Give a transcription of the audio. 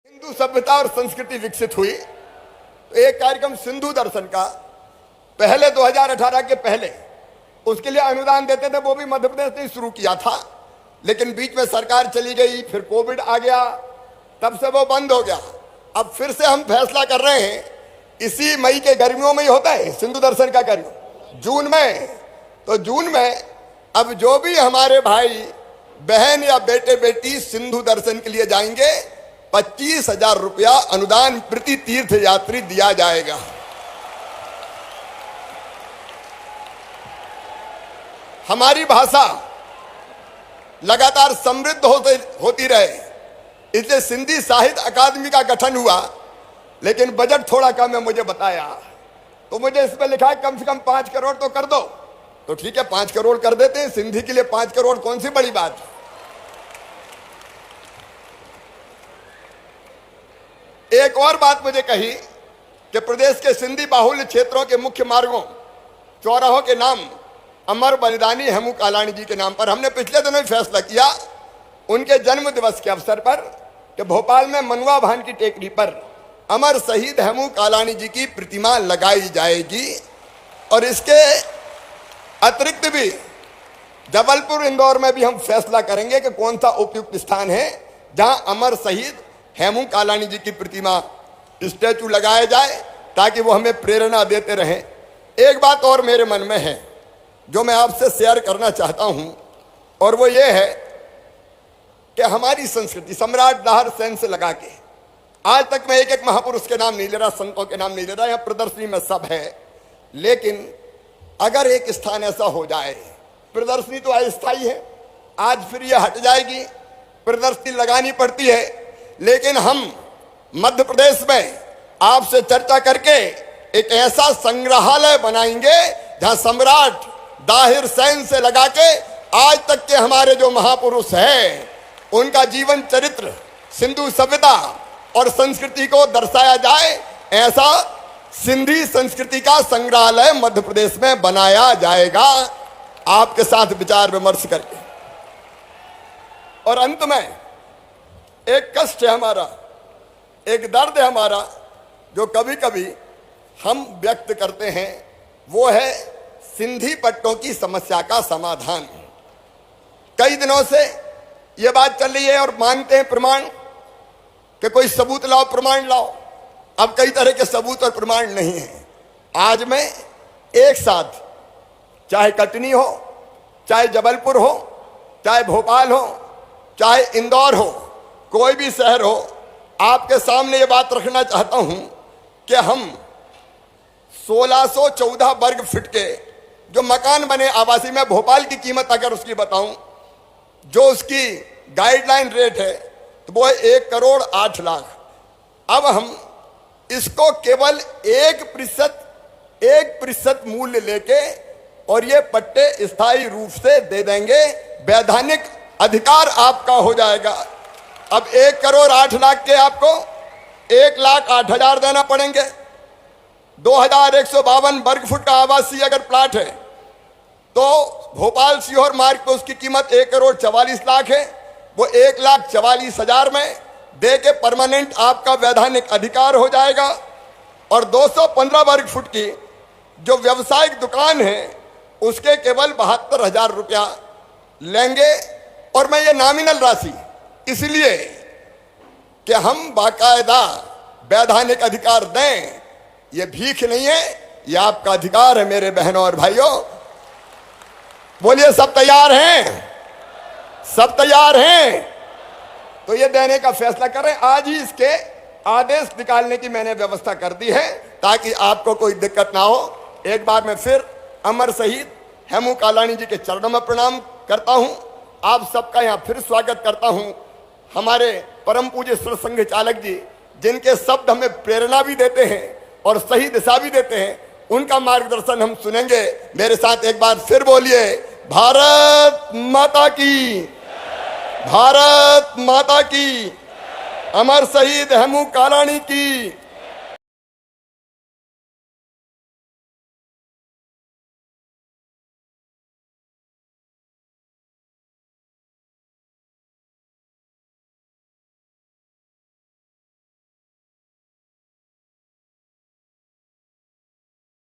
हिंदू सभ्यता और संस्कृति विकसित हुई तो एक कार्यक्रम सिंधु दर्शन का पहले 2018 के पहले उसके लिए अनुदान देते थे, वो भी मध्य प्रदेश ने शुरू किया था, लेकिन बीच में सरकार चली गई, फिर कोविड आ गया, तब से वो बंद हो गया। अब फिर से हम फैसला कर रहे हैं, इसी मई के गर्मियों में ही होता है सिंधु दर्शन का कार्यक्रम, जून में। तो जून में अब जो भी हमारे भाई बहन या बेटे बेटी सिंधु दर्शन के लिए जाएंगे, 25,000 रुपया अनुदान प्रति तीर्थ यात्री दिया जाएगा। हमारी भाषा लगातार समृद्ध होती रहे, इसलिए सिंधी साहित्य अकादमी का गठन हुआ, लेकिन बजट थोड़ा कम है मुझे बताया, तो मुझे इस पर लिखा है कम से कम 5 करोड़ तो कर दो। तो ठीक है 5 करोड़ कर देते हैं, सिंधी के लिए 5 करोड़ कौन सी बड़ी बात। एक और बात मुझे कही कि प्रदेश के सिंधी बाहुल्य क्षेत्रों के मुख्य मार्गों चौराहों के नाम अमर बलिदानी हेमू कालाणी जी के नाम पर हमने पिछले दिनों ही फैसला किया, उनके जन्म दिवस के अवसर पर कि भोपाल में मनुआ भान की टेकरी पर अमर शहीद हेमू कालाणी जी की प्रतिमा लगाई जाएगी। और इसके अतिरिक्त भी जबलपुर इंदौर में भी हम फैसला करेंगे कि कौन सा उपयुक्त स्थान है जहां अमर शहीद हेमू कालाणी जी की प्रतिमा स्टैचू लगाया जाए, ताकि वो हमें प्रेरणा देते रहें। एक बात और मेरे मन में है जो मैं आपसे शेयर करना चाहता हूं, और वो ये है कि हमारी संस्कृति सम्राट दाहर सेन से लगा के आज तक मैं एक एक महापुरुष के नाम नहीं ले रहा, संतों के नाम नहीं ले रहा, यहाँ प्रदर्शनी में सब है, लेकिन अगर एक स्थान ऐसा हो जाए, प्रदर्शनी तो अस्थायी है, आज फिर ये हट जाएगी, प्रदर्शनी लगानी पड़ती है, लेकिन हम मध्य प्रदेश में आपसे चर्चा करके एक ऐसा संग्रहालय बनाएंगे जहां सम्राट दाहिर सैन से लगा के आज तक के हमारे जो महापुरुष हैं उनका जीवन चरित्र, सिंधु सभ्यता और संस्कृति को दर्शाया जाए, ऐसा सिंधी संस्कृति का संग्रहालय मध्य प्रदेश में बनाया जाएगा, आपके साथ विचार विमर्श करके। और अंत में एक कष्ट है हमारा, एक दर्द है हमारा जो कभी कभी हम व्यक्त करते हैं, वो है सिंधी पट्टों की समस्या का समाधान। कई दिनों से ये बात चल रही है और मांगते हैं प्रमाण कि कोई सबूत लाओ, प्रमाण लाओ। अब कई तरह के सबूत और प्रमाण नहीं है। आज मैं एक साथ, चाहे कटनी हो, चाहे जबलपुर हो, चाहे भोपाल हो, चाहे इंदौर हो, कोई भी शहर हो, आपके सामने ये बात रखना चाहता हूं कि हम 1614 वर्ग फीट के जो मकान बने आवासीय में, भोपाल की कीमत अगर उसकी बताऊं, जो उसकी गाइडलाइन रेट है तो वो है 1,08,00,000। अब हम इसको केवल 1% मूल्य लेके और ये पट्टे स्थायी रूप से दे देंगे, वैधानिक अधिकार आपका हो जाएगा। अब 1,08,00,000 के आपको 1,08,000 देना पड़ेंगे। 2,152 वर्ग फुट का आवासीय अगर प्लाट है तो भोपाल सीहोर मार्ग पे उसकी कीमत 1,44,00,000 है, वो 1,44,000 में दे के परमानेंट आपका वैधानिक अधिकार हो जाएगा। और 215 वर्ग फुट की जो व्यवसायिक दुकान है उसके केवल 72,000 रुपया लेंगे। और मैं ये नॉमिनल राशि इसलिए कि हम बाकायदा वैधानिक अधिकार दें, ये भीख नहीं है, ये आपका अधिकार है मेरे बहनों और भाइयों। बोलिए सब तैयार हैं? सब तैयार हैं? तो ये देने का फैसला करें। आज ही इसके आदेश निकालने की मैंने व्यवस्था कर दी है ताकि आपको कोई दिक्कत ना हो। एक बार मैं फिर अमर शहीद हेमू कालाणी जी के चरणों में प्रणाम करता हूं। आप सबका यहां फिर स्वागत करता हूं। हमारे परम पूज्य सुर संघ चालक जी, जिनके शब्द हमें प्रेरणा भी देते हैं और सही दिशा भी देते हैं, उनका मार्गदर्शन हम सुनेंगे। मेरे साथ एक बार फिर बोलिए, भारत माता की, भारत माता की, अमर शहीद हेमू कालाणी की।